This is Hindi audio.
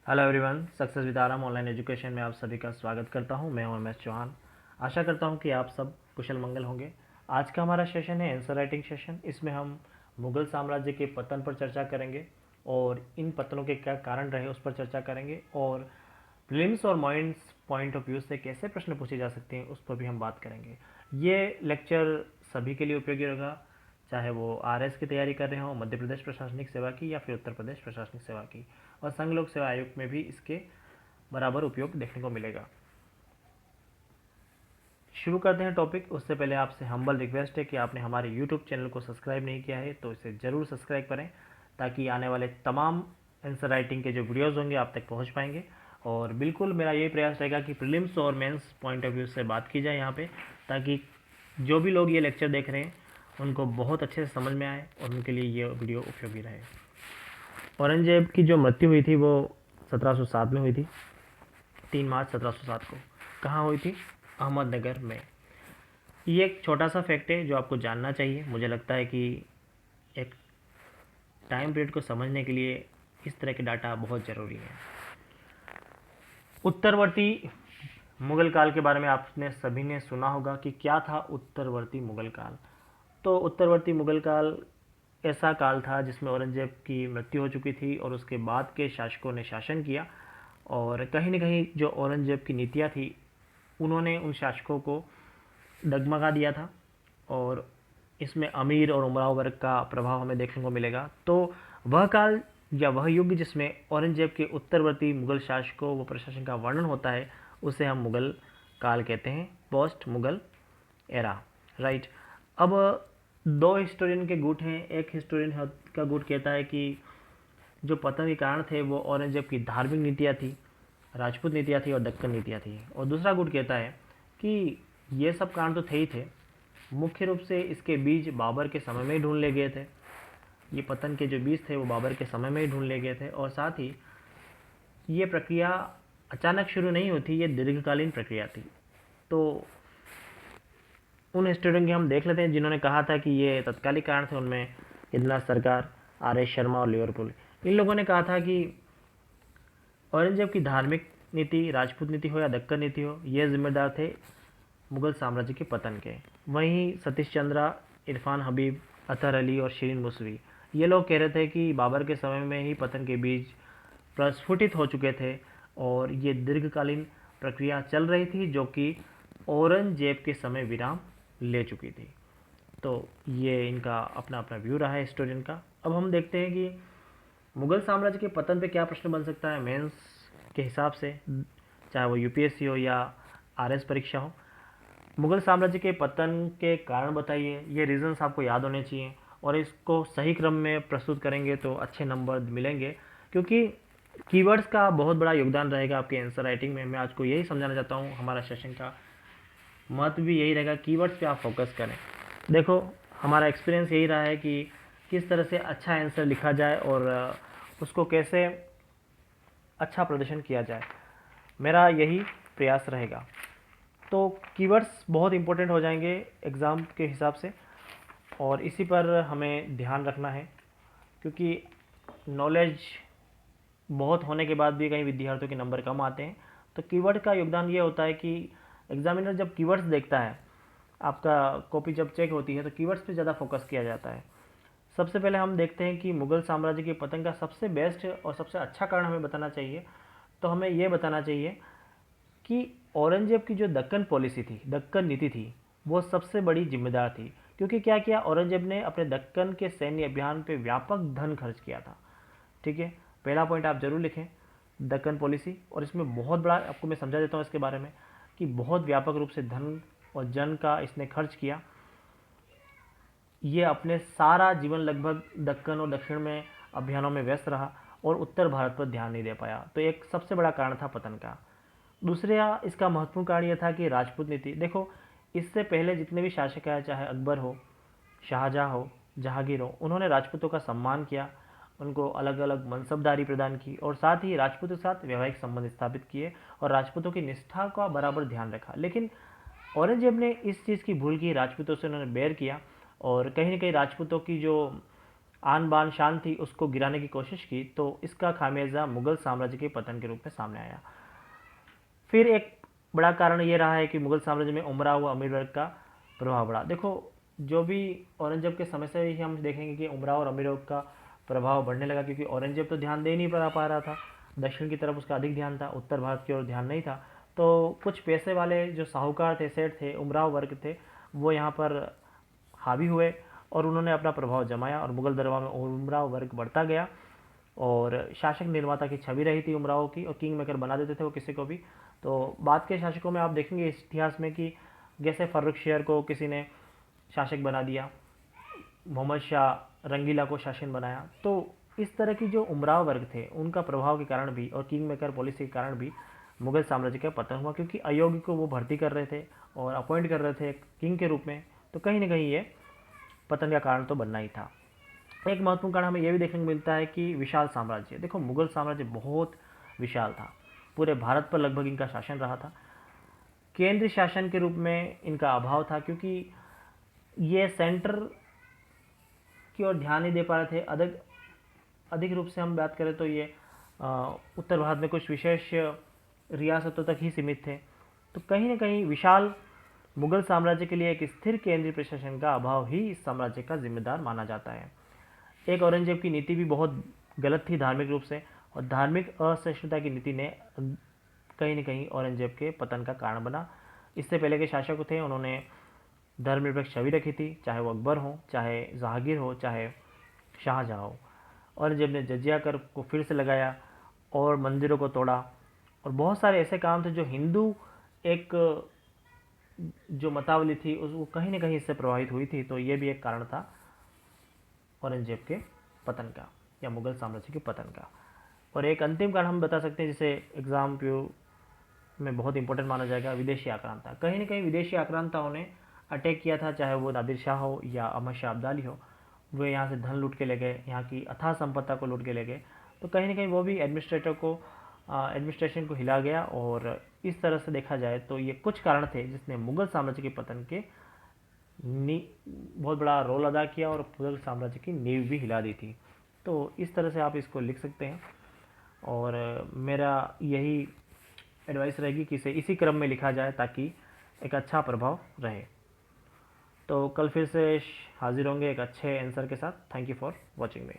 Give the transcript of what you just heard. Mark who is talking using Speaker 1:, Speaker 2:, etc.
Speaker 1: हेलो एवरीवन, सक्सेस विद आराम ऑनलाइन एजुकेशन में आप सभी का स्वागत करता हूं। मैं हूं रमेश चौहान। आशा करता हूं कि आप सब कुशल मंगल होंगे। आज का हमारा सेशन है आंसर राइटिंग सेशन। इसमें हम मुगल साम्राज्य के पतन पर चर्चा करेंगे और इन पतनों के क्या कारण रहे उस पर चर्चा करेंगे, और प्रीलिम्स और मेंस पॉइंट ऑफ व्यू से कैसे प्रश्न पूछे जा सकते हैं उस पर भी हम बात करेंगे। ये लेक्चर सभी के लिए उपयोगी होगा, चाहे वो आरएस की तैयारी कर रहे हों, मध्य प्रदेश प्रशासनिक सेवा की या फिर उत्तर प्रदेश प्रशासनिक सेवा की, और संघ लोक सेवा आयोग में भी इसके बराबर उपयोग देखने को मिलेगा। शुरू करते हैं टॉपिक। उससे पहले आपसे हम्बल रिक्वेस्ट है कि आपने हमारे यूट्यूब चैनल को सब्सक्राइब नहीं किया है तो इसे ज़रूर सब्सक्राइब करें, ताकि आने वाले तमाम आंसर राइटिंग के जो वीडियोज़ होंगे आप तक पहुंच पाएंगे। और बिल्कुल मेरा यही प्रयास रहेगा कि प्रीलिम्स और मेंस पॉइंट ऑफ व्यू से बात की जाए यहाँ पे, ताकि जो भी लोग ये लेक्चर देख रहे हैं उनको बहुत अच्छे से समझ में आए और उनके लिए ये वीडियो उपयोगी रहे। औरंगजेब की जो मृत्यु हुई थी वो 1707 में हुई थी, 3 मार्च 1707 को। कहाँ हुई थी? अहमदनगर में। ये एक छोटा सा फैक्ट है जो आपको जानना चाहिए। मुझे लगता है कि एक टाइम पीरियड को समझने के लिए इस तरह के डाटा बहुत ज़रूरी है। उत्तरवर्ती मुगल काल के बारे में आपने सभी ने सुना होगा कि क्या था उत्तरवर्ती मुगल काल। तो उत्तरवर्ती मुगल काल ऐसा काल था जिसमें औरंगजेब की मृत्यु हो चुकी थी और उसके बाद के शासकों ने शासन किया, और कहीं न कहीं जो औरंगजेब की नीतियाँ थी उन्होंने उन शासकों को डगमगा दिया था, और इसमें अमीर और उमराव वर्ग का प्रभाव हमें देखने को मिलेगा। तो वह काल या वह युग जिसमें औरंगजेब के उत्तरवर्ती मुगल शासकों व प्रशासन का वर्णन होता है उसे हम मुगल काल कहते हैं, पोस्ट मुगल एरा, राइट। अब दो हिस्टोरियन के गुट हैं। एक हिस्टोरियन का गुट कहता है कि जो पतन के कारण थे वो औरंगजेब की धार्मिक नीतियाँ थी, राजपूत नीतियाँ थी और दक्कन नीतियाँ थी। और दूसरा गुट कहता है कि ये सब कारण तो थे ही थे, मुख्य रूप से इसके बीज बाबर के समय में ही ढूंढ ले गए थे। ये पतन के जो बीज थे वो बाबर के समय में ही ढूंढ ले गए थे, और साथ ही ये प्रक्रिया अचानक शुरू नहीं होती, ये दीर्घकालीन प्रक्रिया थी। तो उन हिस्टोरियन के हम देख लेते हैं जिन्होंने कहा था कि ये तत्कालिक कारण थे। उनमें हिंदनाथ सरकार, आर एस शर्मा और लिवरपूल, इन लोगों ने कहा था कि औरंगजेब की धार्मिक नीति, राजपूत नीति हो या दक्कन नीति हो, ये जिम्मेदार थे मुगल साम्राज्य के पतन के। वहीं सतीश चंद्रा, इरफान हबीब, अतहर अली और शिरीन मुसवी, ये लोग कह रहे थे कि बाबर के समय में ही पतन के बीज प्रस्फुटित हो चुके थे और ये दीर्घकालीन प्रक्रिया चल रही थी जो कि औरंगजेब के समय विराम ले चुकी थी। तो ये इनका अपना अपना व्यू रहा है हिस्टोरियन का। अब हम देखते हैं कि मुगल साम्राज्य के पतन पे क्या प्रश्न बन सकता है मेंस के हिसाब से, चाहे वो यूपीएससी हो या आरएस परीक्षा हो। मुगल साम्राज्य के पतन के कारण बताइए, ये रीजंस आपको याद होने चाहिए, और इसको सही क्रम में प्रस्तुत करेंगे तो अच्छे नंबर मिलेंगे, क्योंकि कीवर्ड्स का बहुत बड़ा योगदान रहेगा आपके आंसर राइटिंग में। मैं आज को यही समझाना चाहता हूँ। हमारा सेशन का महत्व भी यही रहेगा, कीवर्ड्स पे आप फोकस करें। देखो, हमारा एक्सपीरियंस यही रहा है कि किस तरह से अच्छा आंसर लिखा जाए और उसको कैसे अच्छा प्रदर्शन किया जाए, मेरा यही प्रयास रहेगा। तो कीवर्ड्स बहुत इंपॉर्टेंट हो जाएंगे एग्ज़ाम के हिसाब से, और इसी पर हमें ध्यान रखना है, क्योंकि नॉलेज बहुत होने के बाद भी कई विद्यार्थियों के नंबर कम आते हैं। तो कीवर्ड का योगदान ये होता है कि एग्जामिनर जब कीवर्ड्स देखता है, आपका कॉपी जब चेक होती है तो कीवर्ड्स पे ज़्यादा फोकस किया जाता है। सबसे पहले हम देखते हैं कि मुगल साम्राज्य के पतन का सबसे बेस्ट और सबसे अच्छा कारण हमें बताना चाहिए। तो हमें ये बताना चाहिए कि औरंगजेब की जो दक्कन पॉलिसी थी, दक्कन नीति थी, वो सबसे बड़ी जिम्मेदार थी। क्योंकि क्या किया औरंगजेब ने, अपने दक्कन के सैन्य अभियान पे व्यापक धन खर्च किया था। ठीक है, पहला पॉइंट आप जरूर लिखें, दक्कन पॉलिसी। और इसमें बहुत बड़ा आपको मैं समझा देता हूँ इसके बारे में, कि बहुत व्यापक रूप से धन और जन का इसने खर्च किया। ये अपने सारा जीवन लगभग दक्कन और दक्षिण में अभियानों में व्यस्त रहा और उत्तर भारत पर ध्यान नहीं दे पाया। तो एक सबसे बड़ा कारण था पतन का। दूसरा इसका महत्वपूर्ण कारण यह था कि राजपूत नीति। देखो, इससे पहले जितने भी शासक आए, चाहे अकबर हो, शाहजहाँ हो, जहांगीर हो, उन्होंने राजपूतों का सम्मान किया, उनको अलग अलग मनसबदारी प्रदान की, और साथ ही राजपूतों के साथ वैवाहिक संबंध स्थापित किए और राजपूतों की निष्ठा का बराबर ध्यान रखा। लेकिन औरंगजेब ने इस चीज़ की भूल की, राजपूतों से उन्होंने बैर किया, और कहीं ना कहीं राजपूतों की जो आन बान शान थी उसको गिराने की कोशिश की, तो इसका खामियाजा मुगल साम्राज्य के पतन के रूप में सामने आया। फिर एक बड़ा कारण ये रहा है कि मुगल साम्राज्य में उमराव व अमीर वर्ग का प्रभाव बढ़ा। देखो, जो भी औरंगजेब के समय से ही हम देखेंगे कि उमराव और अमीर वर्ग का प्रभाव बढ़ने लगा, क्योंकि औरंगजेब तो ध्यान दे नहीं पा रहा था, दक्षिण की तरफ उसका अधिक ध्यान था, उत्तर भारत की ओर ध्यान नहीं था। तो कुछ पैसे वाले जो साहूकार थे, सेठ थे, उमराव वर्ग थे, वो यहाँ पर हावी हुए और उन्होंने अपना प्रभाव जमाया और मुगल दरबार में उमराव वर्ग बढ़ता गया और शासक निर्माता की छवि रही थी उमराव की, और किंग मेकर बना देते थे वो किसी को भी। तो बाद के शासकों में आप देखेंगे इस इतिहास में कि जैसे फर्रुखशियर को किसी ने शासक बना दिया, मोहम्मद शाह रंगीला को शासन बनाया। तो इस तरह की जो उमराव वर्ग थे उनका प्रभाव के कारण भी और किंग मेकर पॉलिसी के कारण भी मुगल साम्राज्य का पतन हुआ, क्योंकि अयोग्य को वो भर्ती कर रहे थे और अपॉइंट कर रहे थे किंग के रूप में। तो कहीं ना कहीं ये पतन का कारण तो बनना ही था। एक महत्वपूर्ण कारण हमें यह भी देखने को मिलता है कि विशाल साम्राज्य। देखो, मुगल साम्राज्य बहुत विशाल था, पूरे भारत पर लगभग इनका शासन रहा था। केंद्रीय शासन के रूप में इनका अभाव था, क्योंकि ये सेंटर की ओर ध्यान नहीं दे पा रहे थे। अधिक अधिक रूप से हम बात करें तो ये उत्तर भारत में कुछ विशेष रियासतों तक ही सीमित थे। तो कहीं ना कहीं विशाल मुगल साम्राज्य के लिए एक स्थिर केंद्रीय प्रशासन का अभाव ही इस साम्राज्य का जिम्मेदार माना जाता है। एक औरंगजेब की नीति भी बहुत गलत थी धार्मिक रूप से, और धार्मिक असहिष्णुता की नीति ने कहीं न कहीं औरंगजेब के पतन का कारण बना। इससे पहले के शासक थे, उन्होंने धर्मनिरपेक्ष छवि रखी थी, चाहे वो अकबर हो, चाहे जहांगीर हो, चाहे शाहजहाँ हो। औरंगजेब ने जजिया कर को फिर से लगाया और मंदिरों को तोड़ा, और बहुत सारे ऐसे काम थे जो हिंदू एक जो मतावली थी उस वो कहीं ना कहीं इससे प्रभावित हुई थी। तो ये भी एक कारण था औरंगजेब के पतन का या मुगल साम्राज्य के पतन का। और एक अंतिम कारण हम बता सकते हैं जिसे एग्जाम में बहुत इंपॉर्टेंट माना जाएगा, विदेशी आक्रांता। कहीं ना कहीं विदेशी आक्रांताओं ने अटैक किया था, चाहे वो नादिर शाह हो या अहमद शाह अब्दाली हो। वे यहाँ से धन लूट के ले गए, यहाँ की अथाह संपत्ति को लूट के ले गए। तो कहीं ना कहीं वो भी एडमिनिस्ट्रेशन को हिला गया। और इस तरह से देखा जाए तो ये कुछ कारण थे जिसने मुगल साम्राज्य के पतन के बहुत बड़ा रोल अदा किया और मुगल साम्राज्य की नींव भी हिला दी थी। तो इस तरह से आप इसको लिख सकते हैं, और मेरा यही एडवाइस रहेगी कि इसे इसी क्रम में लिखा जाए ताकि एक अच्छा प्रभाव रहे। तो कल फिर से हाजिर होंगे एक अच्छे आंसर के साथ। Thank you for watching me.